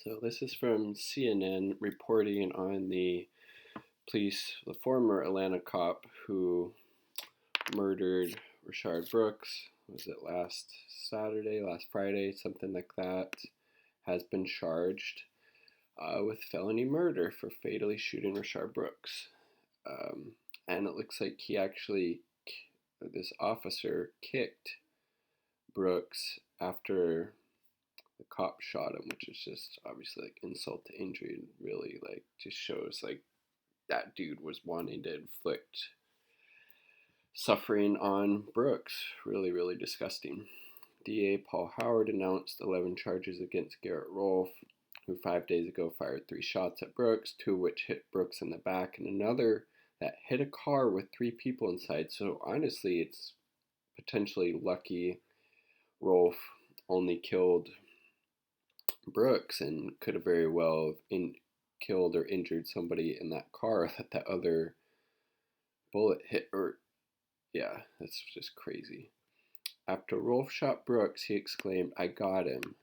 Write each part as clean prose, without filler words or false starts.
So this is from CNN reporting on the former Atlanta cop who murdered Rayshard Brooks. Was it last Friday, something like that? Has been charged with felony murder for fatally shooting Rayshard Brooks. Um, and it looks like this officer kicked Brooks after the cop shot him, which is just obviously like insult to injury and really like just shows like that dude was wanting to inflict suffering on Brooks. Really, really disgusting. DA Paul Howard announced 11 charges against Garrett Rolfe, who 5 days ago fired 3 shots at Brooks, 2 of which hit Brooks in the back, and another that hit a car with 3 people inside. So honestly, it's potentially lucky Rolfe only killed Brooks and could have very well killed or injured somebody in that car that other bullet hit. Or yeah, that's just crazy. After Rolfe shot Brooks, he exclaimed, "I got him."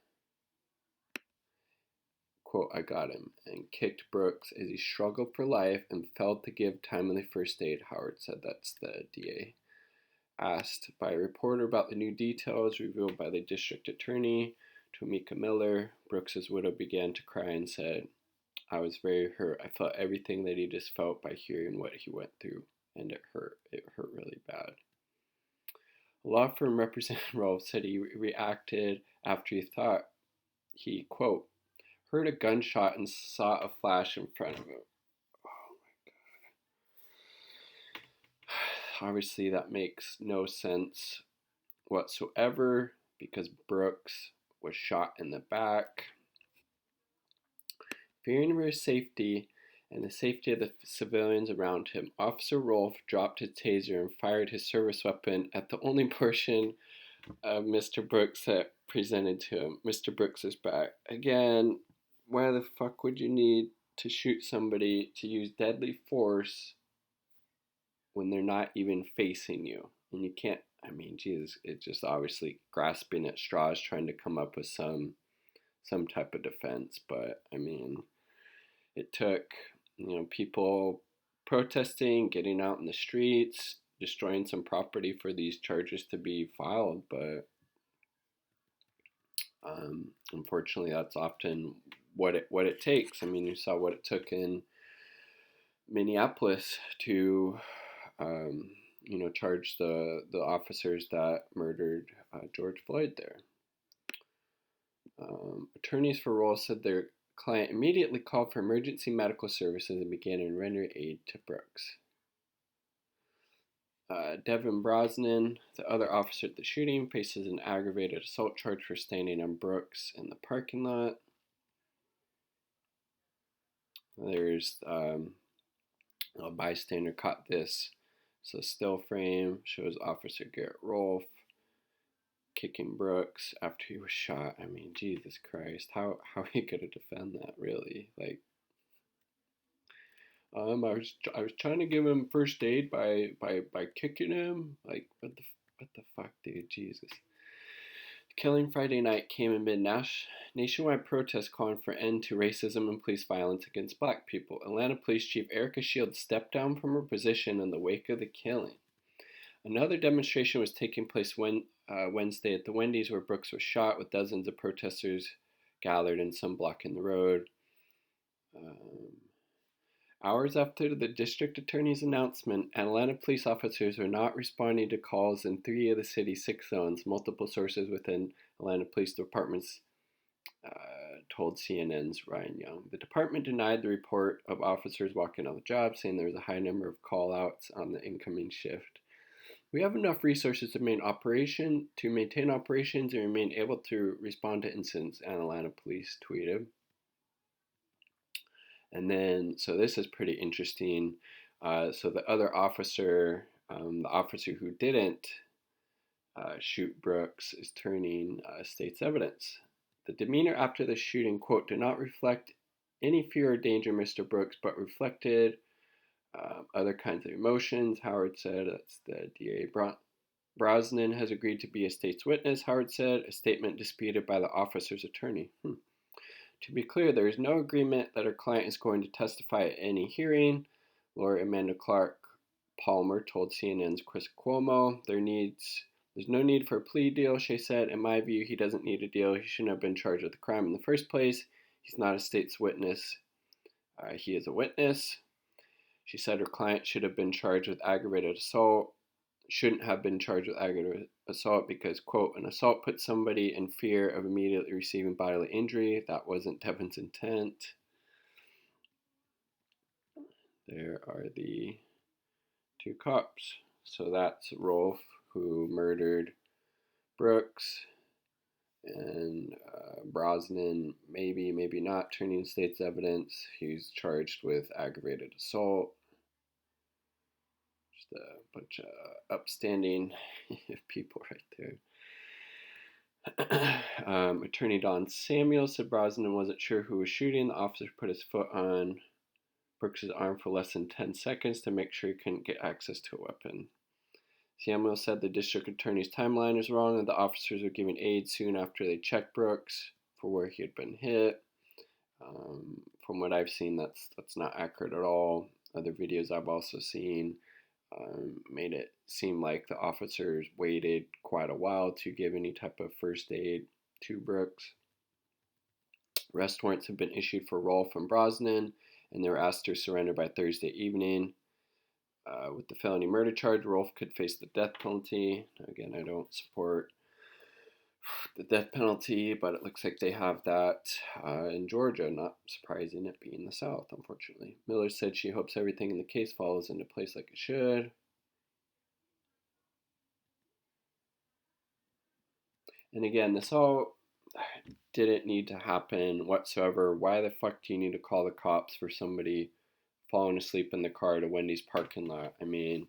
Quote, "I got him," and kicked Brooks as he struggled for life and failed to give timely first aid, Howard said. That's the DA. Asked by a reporter about the new details revealed by the district attorney, Tomika Miller, Brooks's widow began to cry and said, "I was very hurt. I felt everything that he just felt by hearing what he went through, and it hurt. It hurt really bad." A law firm representing Rolfe said he reacted after he thought he, quote, heard a gunshot and saw a flash in front of him. Oh my God. Obviously, that makes no sense whatsoever because Brooks was shot in the back. Fearing for his safety and the safety of the civilians around him, Officer Rolfe dropped his taser and fired his service weapon at the only portion of Mr. Brooks that presented to him, Mr. Brooks's back. Again, why the fuck would you need to shoot somebody to use deadly force when they're not even facing you? And you can't, I mean, Jesus, it's just obviously grasping at straws trying to come up with some type of defense. But I mean, it took, people protesting, getting out in the streets, destroying some property for these charges to be filed. But unfortunately, that's often what it takes. I mean, you saw what it took in Minneapolis to, charge the officers that murdered George Floyd there. Attorneys for Rolfe said their client immediately called for emergency medical services and began to render aid to Brooks. Devin Brosnan, the other officer at the shooting, faces an aggravated assault charge for standing on Brooks in the parking lot. There's a bystander caught this. So still frame shows Officer Garrett Rolfe kicking Brooks after he was shot. I mean, Jesus Christ, how are you gonna defend that? Really, like, I was trying to give him first aid by kicking him. Like, what the fuck, dude? Jesus. The killing Friday night came amid nationwide protests calling for end to racism and police violence against black people. Atlanta Police Chief Erica Shields stepped down from her position in the wake of the killing. Another demonstration was taking place Wednesday at the Wendy's where Brooks was shot, with dozens of protesters gathered and some blocking the road. Hours after the district attorney's announcement, Atlanta police officers were not responding to calls in 3 of the city's 6 zones. Multiple sources within Atlanta Police Departments told CNN's Ryan Young. The department denied the report of officers walking on the job, saying there was a high number of call-outs on the incoming shift. "We have enough resources to maintain operations and remain able to respond to incidents," Atlanta police tweeted. And then, so this is pretty interesting. So the other officer, the officer who didn't shoot Brooks, is turning state's evidence. The demeanor after the shooting, quote, "did not reflect any fear or danger, Mr. Brooks, but reflected other kinds of emotions," Howard said. That's the DA. Brosnan has agreed to be a state's witness, Howard said, a statement disputed by the officer's attorney. To be clear, there is no agreement that our client is going to testify at any hearing, Lawyer Amanda Clark Palmer told CNN's Chris Cuomo. There's no need for a plea deal, Shea said. In my view, he doesn't need a deal. He shouldn't have been charged with the crime in the first place. He's not a state's witness. He is a witness. She said her client should have been charged with aggravated assault. Shouldn't have been charged with aggravated assault because, quote, an assault puts somebody in fear of immediately receiving bodily injury. That wasn't Devin's intent. There are the two cops. So that's Rolfe, who murdered Brooks, and Brosnan, maybe not turning state's evidence. He's charged with aggravated assault. Just a bunch of upstanding people right there. Attorney Don Samuel said Brosnan wasn't sure who was shooting. The officer put his foot on Brooks' arm for less than 10 seconds to make sure he couldn't get access to a weapon. Samuel said the district attorney's timeline is wrong and the officers were giving aid soon after they checked Brooks for where he had been hit. From what I've seen, that's not accurate at all. Other videos I've also seen made it seem like the officers waited quite a while to give any type of first aid to Brooks. Arrest warrants have been issued for Rolfe and Brosnan, and they were asked to surrender by Thursday evening. With the felony murder charge, Rolfe could face the death penalty. Again, I don't support the death penalty, but it looks like they have that in Georgia. Not surprising it being the South, unfortunately. Miller said she hopes everything in the case falls into place like it should. And again, this all didn't need to happen whatsoever. Why the fuck do you need to call the cops for somebody falling asleep in the car at a Wendy's parking lot? I mean,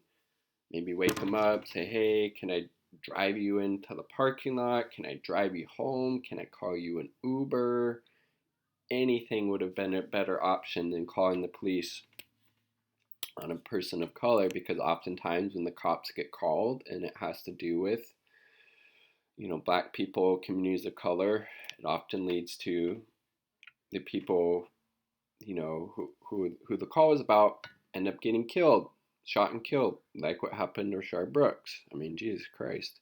maybe wake them up, say, hey, can I drive you into the parking lot? Can I drive you home? Can I call you an Uber? Anything would have been a better option than calling the police on a person of color, because oftentimes when the cops get called and it has to do with, black people, communities of color, it often leads to the people, who the call was about end up getting killed, shot and killed, like what happened to Rayshard Brooks. I mean, Jesus Christ.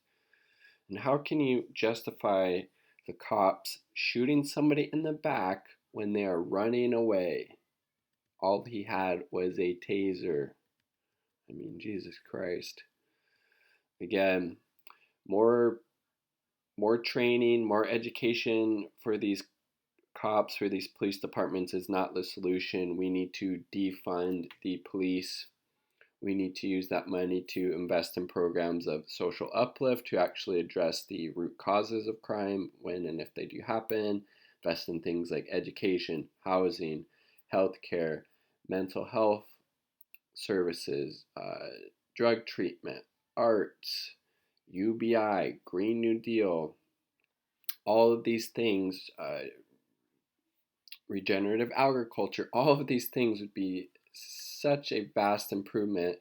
And how can you justify the cops shooting somebody in the back when they are running away? All he had was a taser. I mean, Jesus Christ. Again, more training, more education for these cops, for these police departments is not the solution. We need to defund the police. We need to use that money to invest in programs of social uplift to actually address the root causes of crime when and if they do happen. Invest in things like education, housing, healthcare, mental health services, drug treatment, arts, UBI, Green New Deal, all of these things, regenerative agriculture, all of these things would be such a vast improvement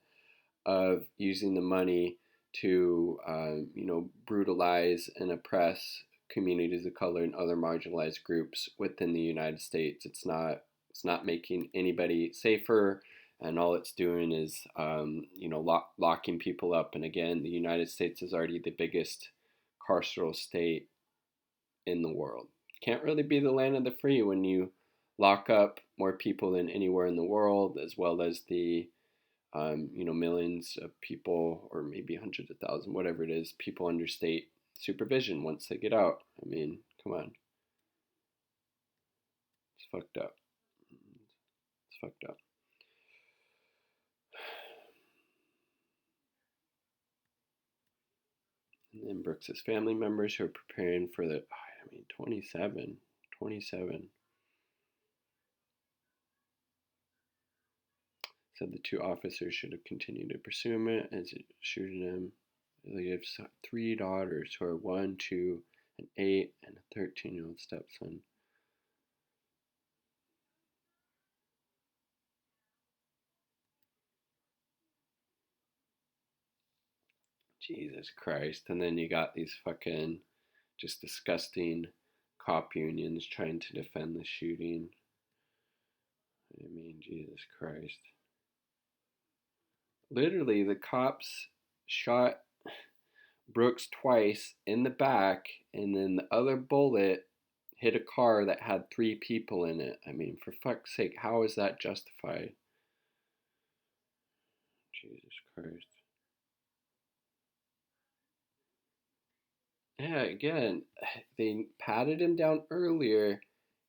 of using the money to, brutalize and oppress communities of color and other marginalized groups within the United States. It's not making anybody safer, and all it's doing is, locking people up. And again, the United States is already the biggest carceral state in the world. Can't really be the land of the free when you lock up more people than anywhere in the world, as well as the millions of people, or maybe hundreds of thousands, whatever it is, people under state supervision once they get out. I mean, come on. It's fucked up. It's fucked up. And then Brooks's family members who are preparing for 27. Said the two officers should have continued to pursue him as it shooting him. They have 3 daughters who are 1, 2, an 8, and a 13-year-old stepson. Jesus Christ. And then you got these fucking just disgusting cop unions trying to defend the shooting. I mean, Jesus Christ. Literally, the cops shot Brooks twice in the back, and then the other bullet hit a car that had 3 people in it. I mean, for fuck's sake, how is that justified? Jesus Christ. Yeah, again, they patted him down earlier.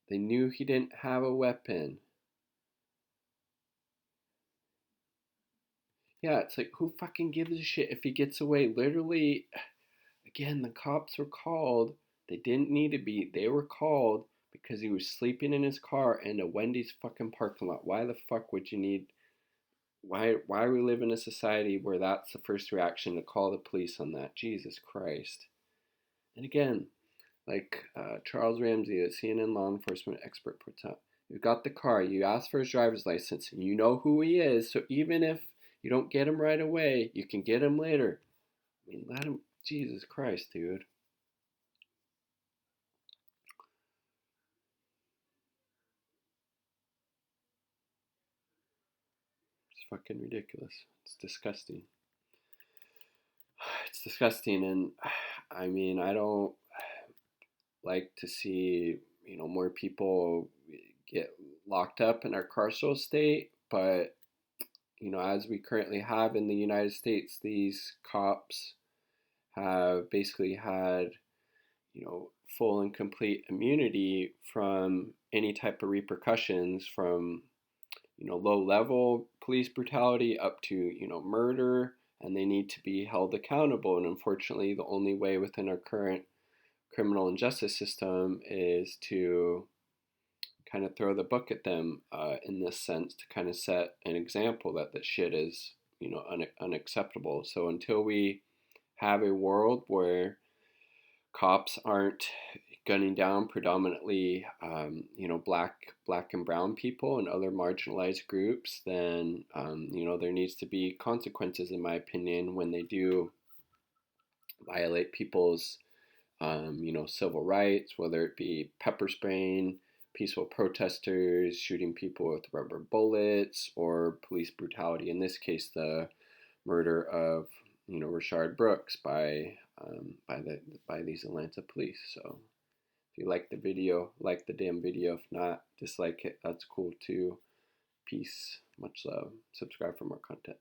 They knew he didn't have a weapon. Yeah, it's like, who fucking gives a shit if he gets away? Literally, again, the cops were called. They didn't need to be. They were called because he was sleeping in his car in a Wendy's fucking parking lot. Why the fuck would you need? Why we live in a society where that's the first reaction to call the police on that? Jesus Christ. And again, like Charles Ramsey, the CNN law enforcement expert, puts out, you've got the car, you ask for his driver's license, and you know who he is, so even if you don't get him right away, you can get him later. I mean, let him, Jesus Christ, dude. It's fucking ridiculous. It's disgusting. It's disgusting, and I mean, I don't like to see, more people get locked up in our carceral state, but as we currently have in the United States, these cops have basically had, full and complete immunity from any type of repercussions from, low level police brutality up to, murder, and they need to be held accountable. And unfortunately, the only way within our current criminal and justice system is to kind of throw the book at them in this sense to kind of set an example that that shit is unacceptable. So until we have a world where cops aren't gunning down predominantly black and brown people and other marginalized groups, then there needs to be consequences, in my opinion, when they do violate people's civil rights, whether it be pepper spraying peaceful protesters, shooting people with rubber bullets, or police brutality. In this case, the murder of Rayshard Brooks by these Atlanta police. So if you like the video, like the damn video. If not, dislike it. That's cool too. Peace. Much love. Subscribe for more content.